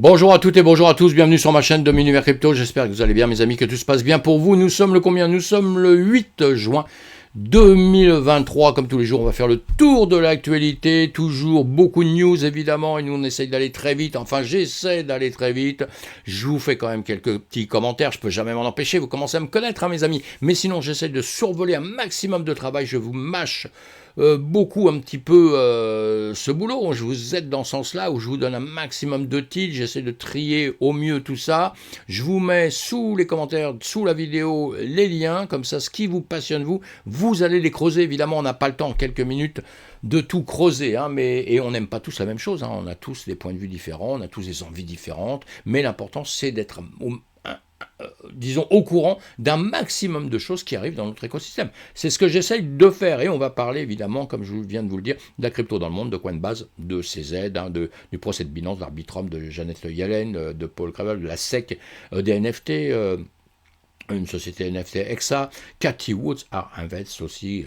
Bonjour à toutes et bonjour à tous, bienvenue sur ma chaîne Dom Univers Crypto, j'espère que vous allez bien mes amis, que tout se passe bien pour vous. Nous sommes le combien? Nous sommes le 8 juin 2023, comme tous les jours on va faire le tour de l'actualité, toujours beaucoup de news évidemment, et nous on essaye d'aller très vite, enfin j'essaie d'aller très vite, je vous fais quand même quelques petits commentaires, je peux jamais m'en empêcher, vous commencez à me connaître hein, mes amis, mais sinon j'essaie de survoler un maximum de travail, je vous mâche beaucoup un petit peu ce boulot, je vous aide dans ce sens-là, où je vous donne un maximum de titres, j'essaie de trier au mieux tout ça, je vous mets sous les commentaires, sous la vidéo, les liens, comme ça ce qui vous passionne vous allez les creuser, évidemment on n'a pas le temps en quelques minutes de tout creuser, hein, et on n'aime pas tous la même chose, hein, on a tous des points de vue différents, on a tous des envies différentes, mais l'important c'est d'être disons, au courant d'un maximum de choses qui arrivent dans notre écosystème. C'est ce que j'essaye de faire, et on va parler évidemment, comme je viens de vous le dire, de la crypto dans le monde, de Coinbase, de CZ, hein, du procès de Binance, de l'Arbitrum, de Janet Yellen, de Paul Cravel, de la SEC, des NFT, une société NFT EXA, Cathy Woods Invest aussi,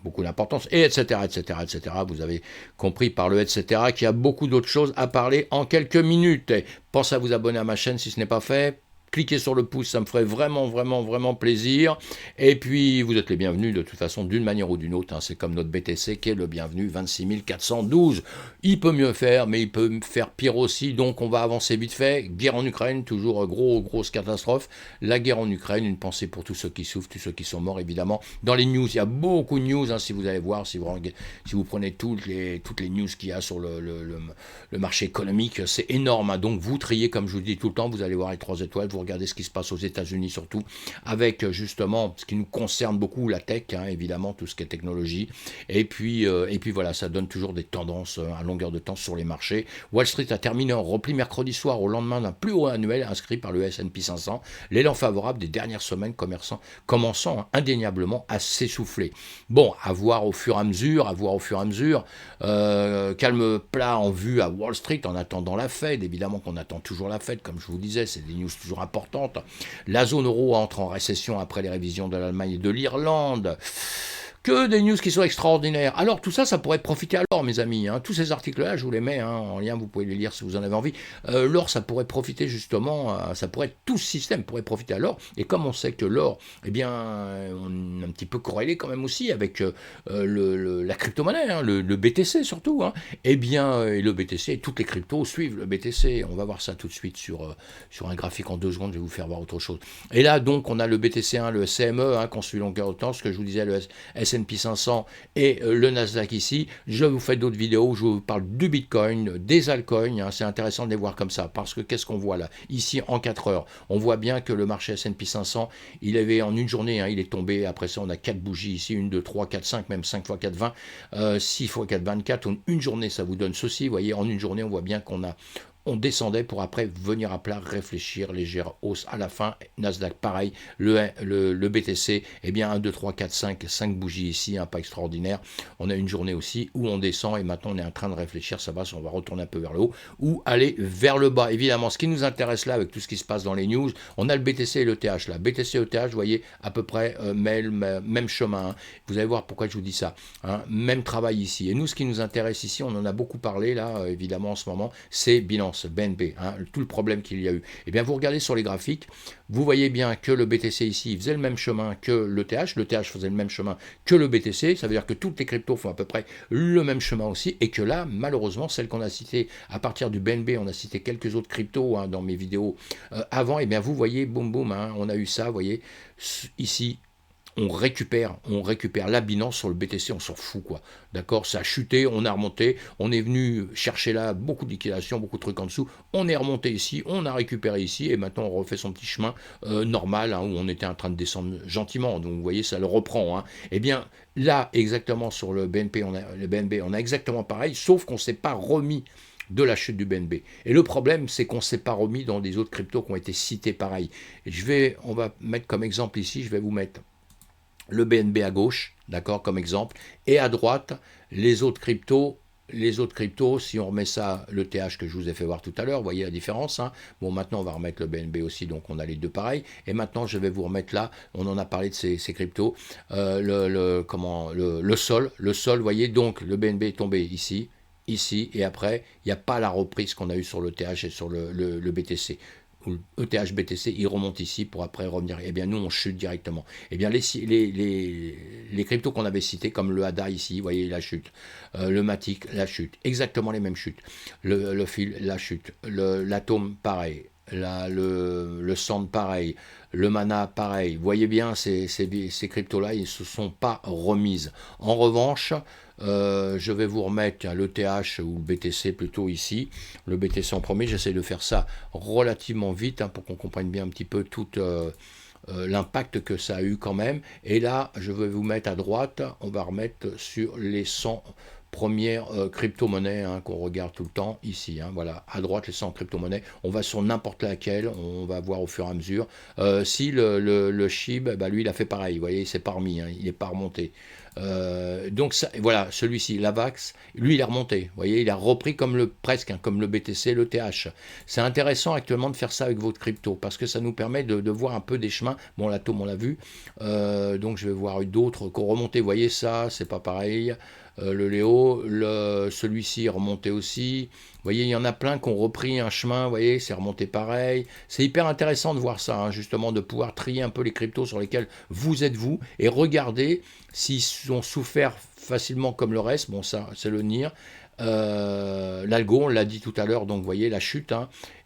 beaucoup d'importance, et etc., etc., etc. Vous avez compris par le etc. qu'il y a beaucoup d'autres choses à parler en quelques minutes. Et pensez à vous abonner à ma chaîne si ce n'est pas fait. Cliquez sur le pouce, ça me ferait vraiment plaisir. Et puis, vous êtes les bienvenus de toute façon, d'une manière ou d'une autre. Hein. C'est comme notre BTC qui est le bienvenu 26 412. Il peut mieux faire, mais il peut faire pire aussi. Donc, on va avancer vite fait. Guerre en Ukraine, toujours grosse catastrophe. La guerre en Ukraine, une pensée pour tous ceux qui souffrent, tous ceux qui sont morts, évidemment. Dans les news, il y a beaucoup de news. Hein, si vous allez voir, si vous prenez toutes les news qu'il y a sur le marché économique, c'est énorme. Hein. Donc, vous triez, comme je vous le dis tout le temps, vous allez voir les 3 étoiles. Vous regardez ce qui se passe aux États-Unis surtout, avec justement ce qui nous concerne beaucoup, la tech, hein, évidemment, tout ce qui est technologie. Et puis voilà, ça donne toujours des tendances à longueur de temps sur les marchés. Wall Street a terminé en repli mercredi soir au lendemain d'un plus haut annuel inscrit par le S&P 500. L'élan favorable des dernières semaines commençant indéniablement à s'essouffler. Bon, à voir au fur et à mesure. Calme plat en vue à Wall Street en attendant la Fed. Évidemment qu'on attend toujours la Fed, comme je vous disais, c'est des news toujours importante. La zone euro entre en récession après les révisions de l'Allemagne et de l'Irlande. Que des news qui sont extraordinaires. Alors tout ça, ça pourrait profiter à l'or, mes amis. Hein. Tous ces articles-là, je vous les mets en lien, vous pouvez les lire si vous en avez envie. L'or, ça pourrait profiter justement, ça pourrait tout ce système pourrait profiter à l'or. Et comme on sait que l'or, eh bien, on est un petit peu corrélé quand même aussi avec la crypto-monnaie, hein, le BTC surtout. Hein. Eh bien, et le BTC, toutes les cryptos suivent le BTC. On va voir ça tout de suite sur un graphique en 2 secondes. Je vais vous faire voir autre chose. Et là, donc, on a le BTC1, le CME, hein, qu'on suit longueur de temps, ce que je vous disais, le S&P 500 et le Nasdaq ici. Je vous fais d'autres vidéos, je vous parle du Bitcoin, des altcoins, hein, c'est intéressant de les voir comme ça, parce que qu'est-ce qu'on voit là? Ici, en 4 heures, on voit bien que le marché S&P 500, il avait en une journée, hein, il est tombé, après ça on a 4 bougies ici, 1, 2, 3, 4, 5, même 5 x 4, 20, 6 x 4, 24, une journée ça vous donne ceci, vous voyez, en une journée on voit bien on descendait pour après venir à plat, réfléchir, légère hausse à la fin. Nasdaq, pareil, le BTC, eh bien 1, 2, 3, 4, 5 bougies ici, hein, pas extraordinaire. On a une journée aussi où on descend et maintenant on est en train de réfléchir, ça va, on va retourner un peu vers le haut ou aller vers le bas. Évidemment, ce qui nous intéresse là, avec tout ce qui se passe dans les news, on a le BTC et le TH là. BTC et ETH, vous voyez, à peu près même chemin. Hein. Vous allez voir pourquoi je vous dis ça. Hein. Même travail ici. Et nous, ce qui nous intéresse ici, on en a beaucoup parlé là, évidemment en ce moment, c'est Binance. BNB, hein, tout le problème qu'il y a eu. Eh bien, vous regardez sur les graphiques, vous voyez bien que le BTC ici faisait le même chemin que le TH faisait le même chemin que le BTC, ça veut dire que toutes les cryptos font à peu près le même chemin aussi, et que là, malheureusement, celle qu'on a citée à partir du BNB, on a cité quelques autres cryptos hein, dans mes vidéos avant, et bien vous voyez, boum boum, hein, on a eu ça, vous voyez, ici, on récupère la Binance sur le BTC, on s'en fout quoi. D'accord, ça a chuté, on a remonté, on est venu chercher là beaucoup de liquidations, beaucoup de trucs en dessous, on est remonté ici, on a récupéré ici, et maintenant on refait son petit chemin normal, hein, où on était en train de descendre gentiment, donc vous voyez, ça le reprend. Hein. Eh bien, là, exactement sur le BNB, on a exactement pareil, sauf qu'on ne s'est pas remis de la chute du BNB. Et le problème, c'est qu'on ne s'est pas remis dans des autres cryptos qui ont été cités pareil. On va mettre comme exemple ici, je vais vous mettre le BNB à gauche, d'accord, comme exemple, et à droite, les autres cryptos, si on remet ça, le TH que je vous ai fait voir tout à l'heure, vous voyez la différence. Hein. Bon, maintenant, on va remettre le BNB aussi, donc on a les deux pareils. Et maintenant, je vais vous remettre là, on en a parlé de ces cryptos, le sol, vous voyez, donc le BNB est tombé ici, ici, et après, il n'y a pas la reprise qu'on a eue sur l'ETH et sur le BTC. ETH BTC, il remonte ici pour après revenir. Eh bien, nous, on chute directement. Eh bien, les cryptos qu'on avait cités, comme le ADA ici, vous voyez la chute. Le Matic, la chute. Exactement les mêmes chutes. Le fil, la chute. L'atome, pareil. Le Sand, pareil. Le Mana, pareil. Vous voyez bien, ces cryptos-là, ils ne se sont pas remises. En revanche, je vais vous remettre l'ETH ou le BTC plutôt ici. Le BTC en premier, j'essaie de faire ça relativement vite pour qu'on comprenne bien un petit peu tout l'impact que ça a eu quand même. Et là, je vais vous mettre à droite, on va remettre sur les 100 premières crypto-monnaies qu'on regarde tout le temps ici. Voilà, à droite les 100 crypto-monnaies. On va sur n'importe laquelle, on va voir au fur et à mesure. Si le SHIB, lui il a fait pareil, vous voyez, c'est pas remis, il n'est pas remonté. Donc ça, voilà, celui-ci, l'AVAX, lui il est remonté, vous voyez, il a repris comme presque, comme le BTC, le TH. C'est intéressant actuellement de faire ça avec votre crypto, parce que ça nous permet de voir un peu des chemins. Bon, l'atome on l'a vu, donc je vais voir d'autres qui ont remonté, vous voyez ça, c'est pas pareil. Le Léo, celui-ci est remonté aussi. Vous voyez, il y en a plein qui ont repris un chemin, vous voyez, c'est remonté pareil. C'est hyper intéressant de voir ça, justement, de pouvoir trier un peu les cryptos sur lesquels vous êtes vous, et regarder s'ils ont souffert facilement comme le reste. Bon, ça, c'est le NIR. L'algo, on l'a dit tout à l'heure, donc vous voyez la chute,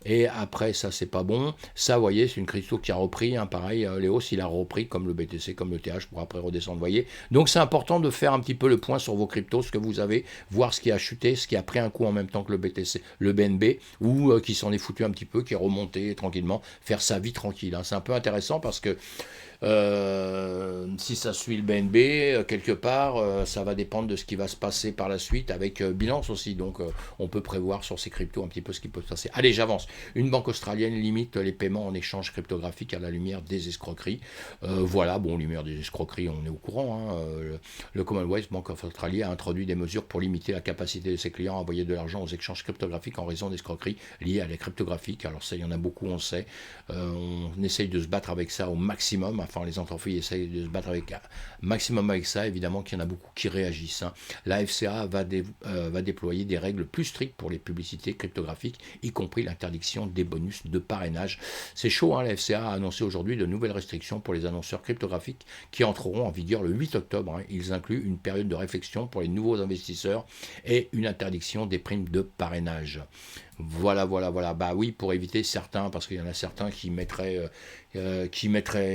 et après ça c'est pas bon, ça vous voyez c'est une crypto qui a repris, pareil, Léos il a repris comme le BTC, comme le TH pour après redescendre, vous voyez, donc c'est important de faire un petit peu le point sur vos cryptos, ce que vous avez, voir ce qui a chuté, ce qui a pris un coup en même temps que le BTC, le BNB, ou qui s'en est foutu un petit peu, qui est remonté tranquillement, faire sa vie tranquille, c'est un peu intéressant parce que si ça suit le BNB, quelque part, ça va dépendre de ce qui va se passer par la suite avec Binance aussi. Donc, on peut prévoir sur ces cryptos un petit peu ce qui peut se passer. Allez, j'avance. Une banque australienne limite les paiements en échange cryptographique à la lumière des escroqueries. Voilà, bon, lumière des escroqueries, on est au courant. Le Commonwealth Bank of Australia a introduit des mesures pour limiter la capacité de ses clients à envoyer de l'argent aux échanges cryptographiques en raison d'escroqueries liées à la cryptographique. Alors ça, il y en a beaucoup, on sait. On essaye de se battre avec ça au maximum. Enfin, les entreprises essayent de se battre avec un maximum avec ça. Évidemment qu'il y en a beaucoup qui réagissent. La FCA va déployer des règles plus strictes pour les publicités cryptographiques, y compris l'interdiction des bonus de parrainage. C'est chaud, la FCA a annoncé aujourd'hui de nouvelles restrictions pour les annonceurs cryptographiques qui entreront en vigueur le 8 octobre. Ils incluent une période de réflexion pour les nouveaux investisseurs et une interdiction des primes de parrainage. Voilà. Bah oui, pour éviter certains, parce qu'il y en a certains qui mettraient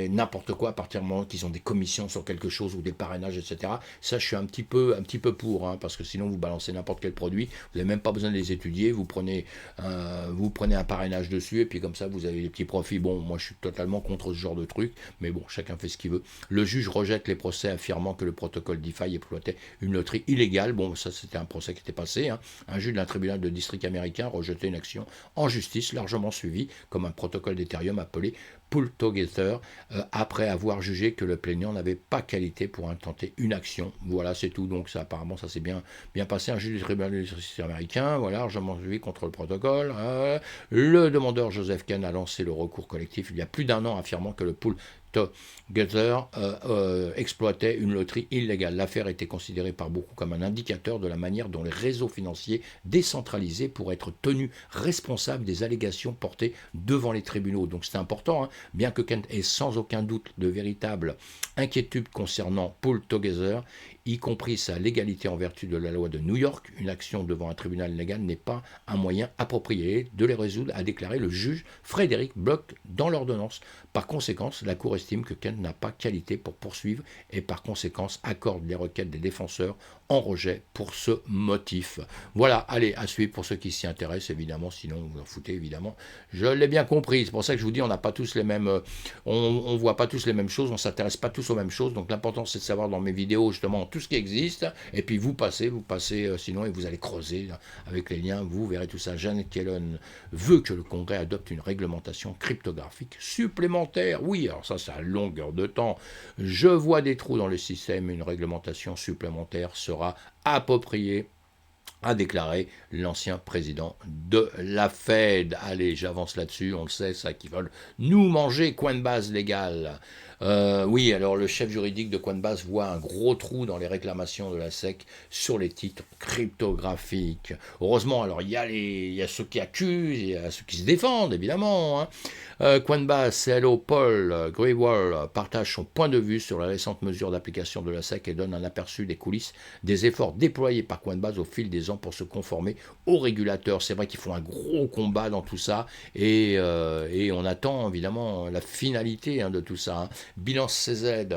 n'importe quoi à partir du moment qu'ils ont des commissions sur quelque chose ou des parrainages, etc. Ça, je suis un petit peu pour, parce que sinon vous balancez n'importe quel produit, vous n'avez même pas besoin de les étudier, vous prenez un parrainage dessus et puis comme ça vous avez des petits profits. Bon, moi je suis totalement contre ce genre de truc, mais bon, chacun fait ce qu'il veut. Le juge rejette les procès affirmant que le protocole DeFi exploitait une loterie illégale. Bon, ça c'était un procès qui était passé. Un juge d'un tribunal de district américain rejetait une action en justice largement suivie comme un protocole d'Ethereum appelé Pull Together, après avoir jugé que le plaignant n'avait pas qualité pour intenter une action. Voilà, c'est tout. Donc ça, apparemment, ça s'est bien passé. Un juge du tribunal de justice américain, voilà, largement suivi contre le protocole. Le demandeur Joseph Kahn a lancé le recours collectif il y a plus d'un an, affirmant que le Pull Together exploitait une loterie illégale. L'affaire était considérée par beaucoup comme un indicateur de la manière dont les réseaux financiers décentralisés pourraient être tenus responsables des allégations portées devant les tribunaux. Donc c'est important, bien que Kent ait sans aucun doute de véritables inquiétudes concernant Pull Together, y compris sa légalité en vertu de la loi de New York, une action devant un tribunal légal n'est pas un moyen approprié de les résoudre, a déclaré le juge Frédéric Bloch dans l'ordonnance. Par conséquent, la Cour estime que Kent n'a pas qualité pour poursuivre et par conséquent accorde les requêtes des défenseurs en rejet pour ce motif. Voilà, allez, à suivre pour ceux qui s'y intéressent, évidemment, sinon vous en foutez, évidemment. Je l'ai bien compris, c'est pour ça que je vous dis, on n'a pas tous les mêmes, on voit pas tous les mêmes choses, on s'intéresse pas tous aux mêmes choses, donc l'important c'est de savoir dans mes vidéos, justement, tout ce qui existe, et puis vous passez sinon, et vous allez creuser avec les liens, vous verrez tout ça. Janet Yellen veut que le Congrès adopte une réglementation cryptographique supplémentaire. Oui, alors ça, c'est à longueur de temps. Je vois des trous dans le système, une réglementation supplémentaire sera appropriée a déclaré l'ancien président de la Fed. Allez, j'avance là-dessus, on le sait, ça qui veulent nous manger, Coinbase légal. Oui, alors le chef juridique de Coinbase voit un gros trou dans les réclamations de la SEC sur les titres cryptographiques. Heureusement, alors il y a ceux qui accusent, il y a ceux qui se défendent, évidemment. Hein. Coinbase, CLO Paul Grewal partage son point de vue sur la récente mesure d'application de la SEC et donne un aperçu des coulisses des efforts déployés par Coinbase au fil des ans pour se conformer aux régulateurs. C'est vrai qu'ils font un gros combat dans tout ça et on attend évidemment la finalité de tout ça. Hein. Binance CZ.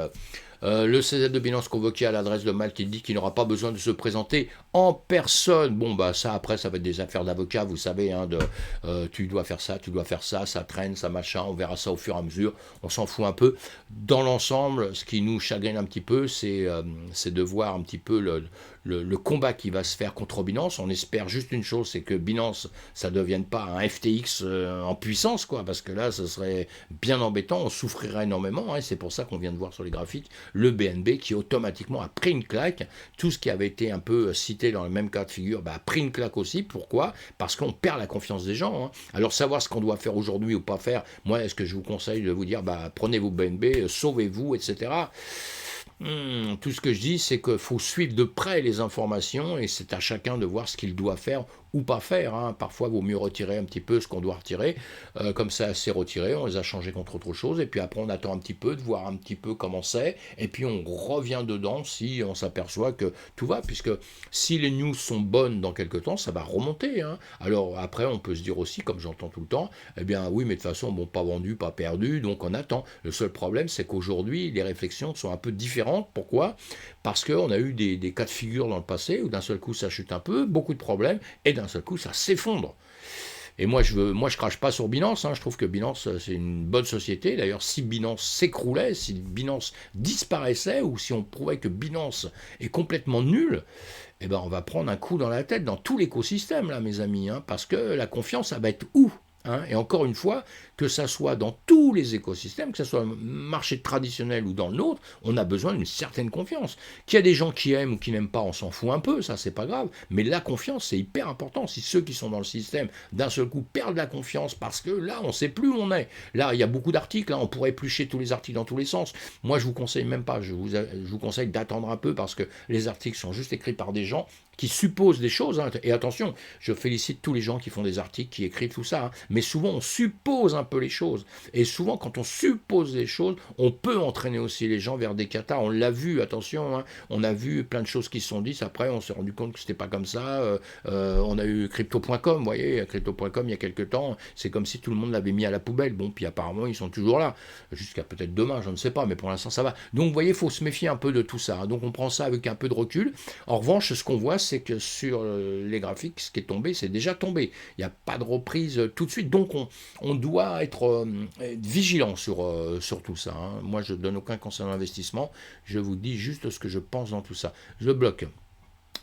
Le CZ de Binance convoqué à l'adresse de Malte, il dit qu'il n'aura pas besoin de se présenter en personne. Bon, bah ça, après, ça va être des affaires d'avocats, vous savez, tu dois faire ça, ça traîne, ça machin, on verra ça au fur et à mesure, on s'en fout un peu. Dans l'ensemble, ce qui nous chagrine un petit peu, c'est de voir un petit peu le combat qui va se faire contre Binance. On espère juste une chose, c'est que Binance, ça ne devienne pas un FTX en puissance, quoi, parce que là, ce serait bien embêtant, on souffrirait énormément, et c'est pour ça qu'on vient de voir sur les graphiques le BNB qui automatiquement a pris une claque. Tout ce qui avait été un peu cité dans le même cas de figure a pris une claque aussi. Pourquoi? Parce qu'on perd la confiance des gens. Hein. Alors savoir ce qu'on doit faire aujourd'hui ou pas faire, moi est-ce que je vous conseille de vous dire prenez vos BNB, sauvez-vous, etc. Tout ce que je dis, c'est qu'il faut suivre de près les informations et c'est à chacun de voir ce qu'il doit faire ou pas faire. Hein. Parfois, il vaut mieux retirer un petit peu ce qu'on doit retirer. Comme ça, c'est retiré, on les a changés contre autre chose. Et puis après, on attend un petit peu, de voir un petit peu comment c'est. Et puis, on revient dedans si on s'aperçoit que tout va. Puisque si les news sont bonnes dans quelques temps, ça va remonter. Hein. Alors après, on peut se dire aussi, comme j'entends tout le temps, eh bien oui, mais de toute façon, bon, pas vendu, pas perdu, donc on attend. Le seul problème, c'est qu'aujourd'hui, les réflexions sont un peu différentes. Pourquoi? Parce qu'on a eu des cas de figure dans le passé où d'un seul coup, ça chute un peu, beaucoup de problèmes, et d'un seul coup, ça s'effondre. Et moi, je crache pas sur Binance. Hein. Je trouve que Binance, c'est une bonne société. D'ailleurs, si Binance s'écroulait, si Binance disparaissait, ou si on prouvait que Binance est complètement nul, eh ben, on va prendre un coup dans la tête dans tout l'écosystème, là, mes amis. Hein, parce que la confiance, ça va être où? Hein, et encore une fois, que ça soit dans tous les écosystèmes, que ce soit le marché traditionnel ou dans le nôtre, on a besoin d'une certaine confiance. Qu'il y a des gens qui aiment ou qui n'aiment pas, on s'en fout un peu, ça c'est pas grave. Mais la confiance, c'est hyper important. Si ceux qui sont dans le système, d'un seul coup, perdent la confiance, parce que là, on ne sait plus où on est. Là, il y a beaucoup d'articles, on pourrait éplucher tous les articles dans tous les sens. Moi, je vous conseille même pas, je vous conseille d'attendre un peu, parce que les articles sont juste écrits par des gens qui supposent des choses. Hein. Et attention, je félicite tous les gens qui font des articles, qui écrivent tout ça. Hein. Mais souvent, on suppose un peu les choses. Et souvent, quand on suppose les choses, on peut entraîner aussi les gens vers des catas. On l'a vu, attention, hein. On a vu plein de choses qui se sont dites. Après, on s'est rendu compte que c'était pas comme ça. On a eu crypto.com, vous voyez, crypto.com, il y a quelques temps, c'est comme si tout le monde l'avait mis à la poubelle. Bon, puis apparemment, ils sont toujours là. Jusqu'à peut-être demain, je ne sais pas, mais pour l'instant, ça va. Donc, vous voyez, il faut se méfier un peu de tout ça. Hein. Donc, on prend ça avec un peu de recul. En revanche, ce qu'on voit, c'est que sur les graphiques, ce qui est tombé, c'est déjà tombé. Il n'y a pas de reprise tout de suite. Donc, on doit être vigilant sur tout ça. Hein. Moi, je ne donne aucun conseil d'investissement. Je vous dis juste ce que je pense dans tout ça. Je bloque.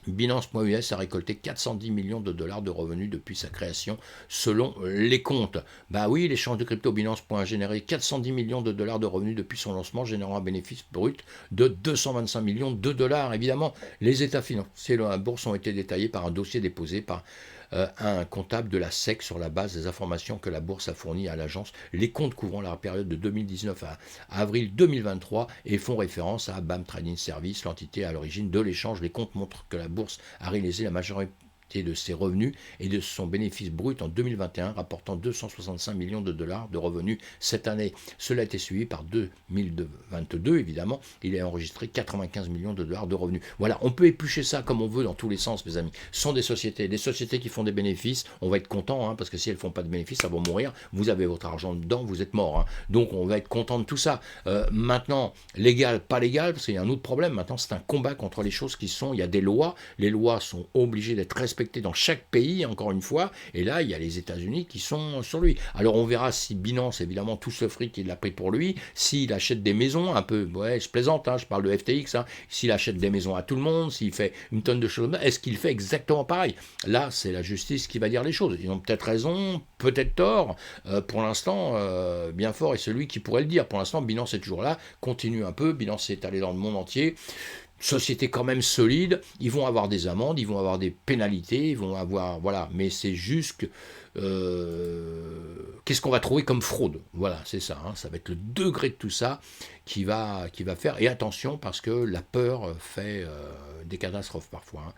Binance.us a récolté 410 millions de dollars de revenus depuis sa création, selon les comptes. Bah oui, l'échange de crypto Binance a généré 410 millions de dollars de revenus depuis son lancement, générant un bénéfice brut de 225 millions de dollars. Évidemment, les états financiers de la bourse ont été détaillés par un dossier déposé par un comptable de la SEC sur la base des informations que la bourse a fournies à l'agence. Les comptes couvrant la période de 2019 à avril 2023 et font référence à BAM Trading Service, l'entité à l'origine de l'échange. Les comptes montrent que la bourse a réalisé la majorité de ses revenus et de son bénéfice brut en 2021, rapportant 265 millions de dollars de revenus cette année. Cela a été suivi par 2022, évidemment. Il a enregistré 95 millions de dollars de revenus. Voilà, on peut éplucher ça comme on veut dans tous les sens, mes amis. Ce sont des sociétés qui font des bénéfices. On va être content, hein, parce que si elles ne font pas de bénéfices, ça va mourir. Vous avez votre argent dedans, vous êtes mort. Hein. Donc, on va être content de tout ça. Maintenant, légal, pas légal, parce qu'il y a un autre problème. Maintenant, c'est un combat contre les choses qui sont... Il y a des lois. Les lois sont obligées d'être respectées dans chaque pays, encore une fois, et là, il y a les États-Unis qui sont sur lui. Alors, on verra si Binance, évidemment, tout ce fric, il l'a pris pour lui, s'il achète des maisons, un peu, ouais, je plaisante, hein, je parle de FTX, hein, s'il achète des maisons à tout le monde, s'il fait une tonne de choses, est-ce qu'il fait exactement pareil? Là, c'est la justice qui va dire les choses. Ils ont peut-être raison, peut-être tort. Pour l'instant, bien fort est celui qui pourrait le dire. Pour l'instant, Binance est toujours là, continue un peu, Binance est allé dans le monde entier. société quand même solide, ils vont avoir des amendes, ils vont avoir des pénalités, ils vont avoir, voilà, mais c'est juste que, qu'est-ce qu'on va trouver comme fraude? Voilà, c'est ça, hein, ça va être le degré de tout ça qui va faire, et attention, parce que la peur fait des catastrophes parfois, hein.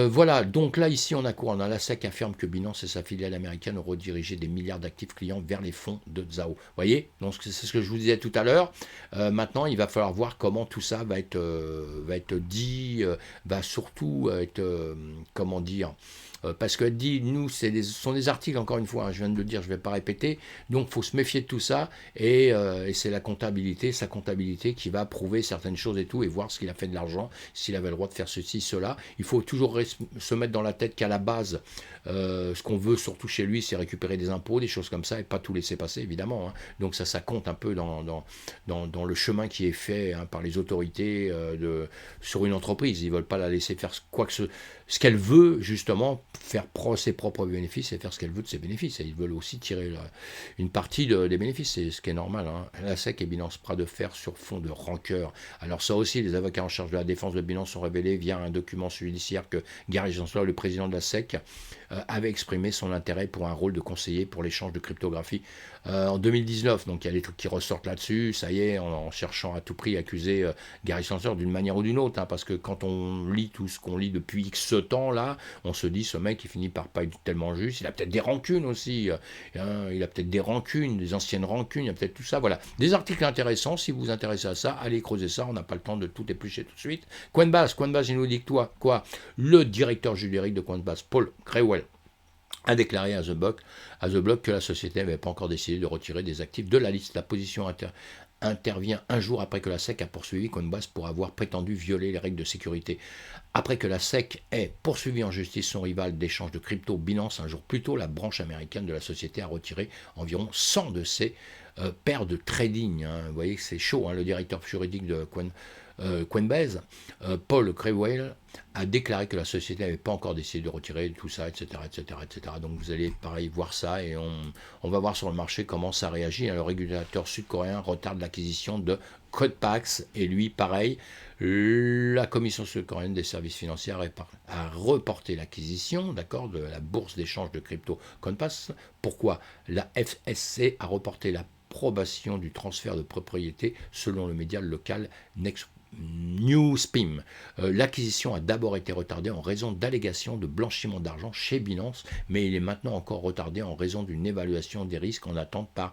Voilà, donc là, ici, on a quoi? On a la SEC affirme que Binance et sa filiale américaine ont redirigé des milliards d'actifs clients vers les fonds de Zao. Vous voyez? Donc, c'est ce que je vous disais tout à l'heure. Maintenant, il va falloir voir comment tout ça va être dit, va surtout être, comment dire, parce qu'elle dit, nous, ce sont des articles, encore une fois, hein, je viens de le dire, je ne vais pas répéter, donc il faut se méfier de tout ça, et c'est sa comptabilité qui va prouver certaines choses et tout, et voir s'il a fait de l'argent, s'il avait le droit de faire ceci, cela. Il faut toujours se mettre dans la tête qu'à la base, ce qu'on veut surtout chez lui, c'est récupérer des impôts, des choses comme ça, et pas tout laisser passer, évidemment, hein. Donc ça compte un peu dans le chemin qui est fait, hein, par les autorités sur une entreprise. Ils ne veulent pas la laisser faire ce qu'elle veut, justement, faire ses propres bénéfices et faire ce qu'elle veut de ses bénéfices. Et ils veulent aussi tirer une partie des bénéfices, c'est ce qui est normal, hein. La SEC et Binance bras de fer sur fond de rancœur. Alors ça aussi, les avocats en charge de la défense de Binance ont révélé via un document judiciaire que Gary Gensler, le président de la SEC, avait exprimé son intérêt pour un rôle de conseiller pour l'échange de cryptographie en 2019. Donc il y a des trucs qui ressortent là-dessus, ça y est, en cherchant à tout prix à accuser Gary Gensler d'une manière ou d'une autre, hein, parce que quand on lit tout ce qu'on lit depuis X temps là, on se dit ce mec il finit par pas être tellement juste, il a peut-être des rancunes aussi, hein, il a peut-être des rancunes, des anciennes rancunes, il y a peut-être tout ça, voilà. Des articles intéressants, si vous vous intéressez à ça, allez creuser ça, on n'a pas le temps de tout éplucher tout de suite. Coinbase, il nous dit que quoi? Le directeur juridique de Coinbase, Paul Grewal, a déclaré à The Block que la société n'avait pas encore décidé de retirer des actifs de la liste. La position intervient un jour après que la SEC a poursuivi Coinbase pour avoir prétendu violer les règles de sécurité. Après que la SEC ait poursuivi en justice son rival d'échange de crypto Binance, un jour plus tôt, la branche américaine de la société a retiré environ 100 de ses paires de trading, hein. Vous voyez que c'est chaud, hein. Le directeur juridique de Coinbase, Paul Grewal, a déclaré que la société n'avait pas encore décidé de retirer tout ça, etc., etc., etc. Donc vous allez pareil voir ça, et on va voir sur le marché comment ça réagit. Le régulateur sud-coréen retarde l'acquisition de Codepax, et lui pareil, la commission sud-coréenne des services financiers a reporté l'acquisition, d'accord, de la bourse d'échange de crypto Codepax. Pourquoi? La FSC a reporté l'approbation du transfert de propriété selon le média local Newspim. L'acquisition a d'abord été retardée en raison d'allégations de blanchiment d'argent chez Binance, mais il est maintenant encore retardé en raison d'une évaluation des risques en attente par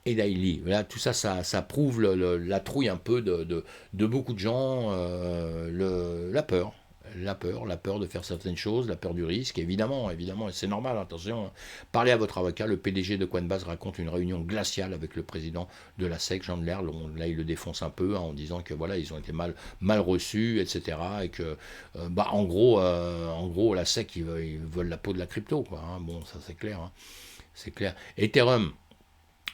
Edaily. Là, tout ça, ça prouve la trouille un peu de beaucoup de gens, la peur. La peur de faire certaines choses, la peur du risque, évidemment, et c'est normal, attention. Parlez à votre avocat, le PDG de Coinbase raconte une réunion glaciale avec le président de la SEC, Jean de Lerle. Là, il le défonce un peu, hein, en disant que voilà, ils ont été mal reçus, etc. Et que, en gros, la SEC, ils veulent la peau de la crypto, quoi, hein. Bon, ça c'est clair, hein. C'est clair. Ethereum.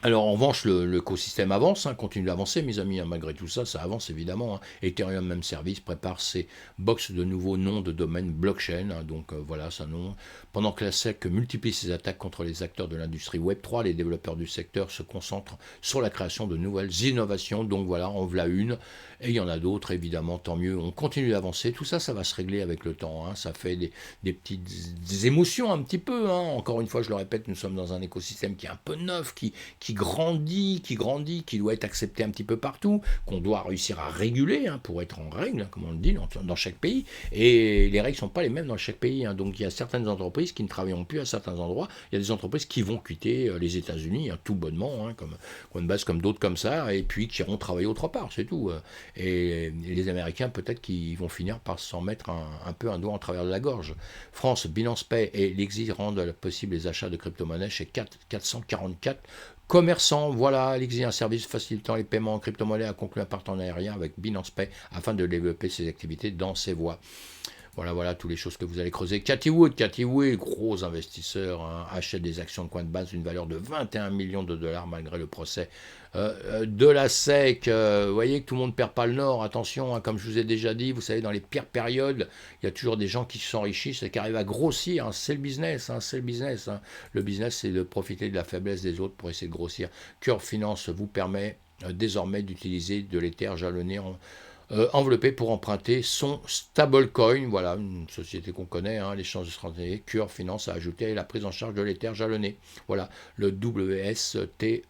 Alors en revanche, l'écosystème avance, hein, continue d'avancer, mes amis, hein, malgré tout ça, ça avance évidemment, hein. Ethereum, même service, prépare ses box de nouveaux noms de domaine blockchain, hein, donc voilà, ça nom. Pendant que la SEC multiplie ses attaques contre les acteurs de l'industrie Web3, les développeurs du secteur se concentrent sur la création de nouvelles innovations, donc voilà, en voilà une, et il y en a d'autres, évidemment, tant mieux, on continue d'avancer, tout ça, ça va se régler avec le temps, hein, ça fait des petites émotions un petit peu, hein. Encore une fois, je le répète, nous sommes dans un écosystème qui est un peu neuf, qui grandit, qui doit être accepté un petit peu partout, qu'on doit réussir à réguler, hein, pour être en règle, hein, comme on le dit, dans chaque pays. Et les règles ne sont pas les mêmes dans chaque pays, hein. Donc il y a certaines entreprises qui ne travailleront plus à certains endroits. Il y a des entreprises qui vont quitter les États-Unis, hein, tout bonnement, hein, comme Coinbase, comme d'autres comme ça, et puis qui iront travailler autre part, c'est tout. Et les Américains, peut-être qu'ils vont finir par s'en mettre un peu un doigt en travers de la gorge. France, Binance Pay et Lexi rendent possible les achats de crypto-monnaies chez 444 commerçants. Voilà, Lexi, un service facilitant les paiements en crypto-monnaie, a conclu un partenariat avec Binance Pay afin de développer ses activités dans ses voies. Voilà, toutes les choses que vous allez creuser. Cathy Wood, gros investisseur, hein, achète des actions de Coinbase d'une valeur de 21 millions de dollars malgré le procès de la SEC. Vous voyez que tout le monde ne perd pas le nord, attention, hein, comme je vous ai déjà dit, vous savez, dans les pires périodes, il y a toujours des gens qui s'enrichissent et qui arrivent à grossir, hein, c'est le business, hein. Le business, c'est de profiter de la faiblesse des autres pour essayer de grossir. Curve Finance vous permet désormais d'utiliser de l'Ether jalonné enveloppé pour emprunter son stablecoin, voilà, une société qu'on connaît, hein, l'échange instantané, Curve Finance a ajouté la prise en charge de l'Ether jalonné. Voilà, le WSTETH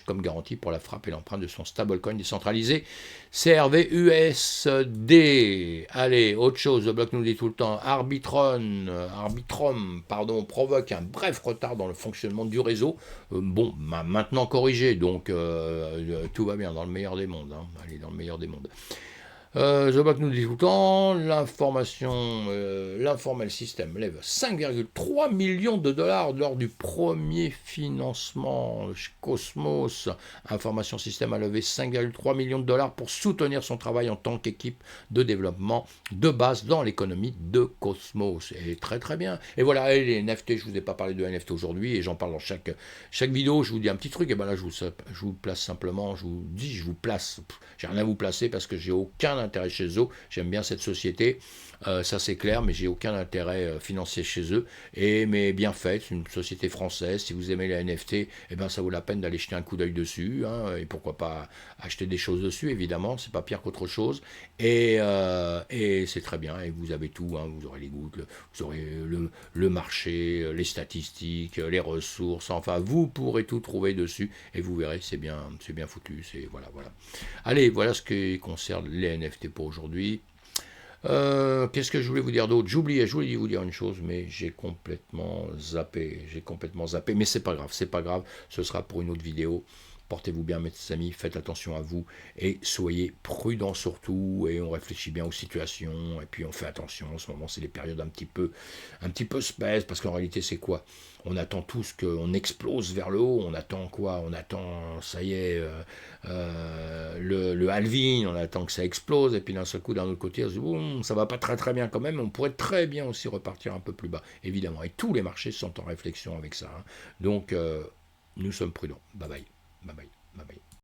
comme garantie pour la frappe et l'emprunt de son stablecoin décentralisé CRVUSD. Allez, autre chose, le bloc nous dit tout le temps, Arbitrum, provoque un bref retard dans le fonctionnement du réseau. Bon, maintenant corrigé, donc tout va bien dans le meilleur des mondes. Hein. Allez, dans le meilleur des mondes. The Block nous dit tout le temps, l'informel système lève 5,3 millions de dollars lors du premier financement Cosmos. Information System a levé 5,3 millions de dollars pour soutenir son travail en tant qu'équipe de développement de base dans l'économie de Cosmos. Et très très bien. Et voilà, et les NFT, je ne vous ai pas parlé de NFT aujourd'hui et j'en parle dans chaque vidéo. Je vous dis un petit truc et ben là je vous place simplement, je vous place. J'ai rien à vous placer parce que j'ai aucun intérêt chez eux. J'aime bien cette société, ça c'est clair, mais j'ai aucun intérêt financier chez eux. Mais bien fait, c'est une société française. Si vous aimez les NFT, eh ben ça vaut la peine d'aller jeter un coup d'œil dessus. Hein, et pourquoi pas acheter des choses dessus, évidemment, c'est pas pire qu'autre chose. Et c'est très bien. Et vous avez tout. Hein, vous aurez les gouttes, vous aurez le marché, les statistiques, les ressources. Enfin, vous pourrez tout trouver dessus. Et vous verrez, c'est bien foutu. Voilà. Allez, voilà ce qui concerne les NFT pour aujourd'hui. Qu'est-ce que je voulais vous dire d'autre? Je voulais vous dire une chose, mais j'ai complètement zappé. Mais c'est pas grave. Ce sera pour une autre vidéo. Portez-vous bien, mes amis, faites attention à vous et soyez prudents surtout. Et on réfléchit bien aux situations. Et puis on fait attention. En ce moment, c'est des périodes un petit peu space, parce qu'en réalité, c'est quoi? On attend tous qu'on explose vers le haut. On attend quoi? On attend, ça y est, le halving. On attend que ça explose. Et puis d'un seul coup, d'un autre côté, on se dit, bon, ça va pas très très bien quand même. On pourrait très bien aussi repartir un peu plus bas, évidemment. Et tous les marchés sont en réflexion avec ça. Hein. Donc, nous sommes prudents. Bye bye. Bye bye. Bye bye.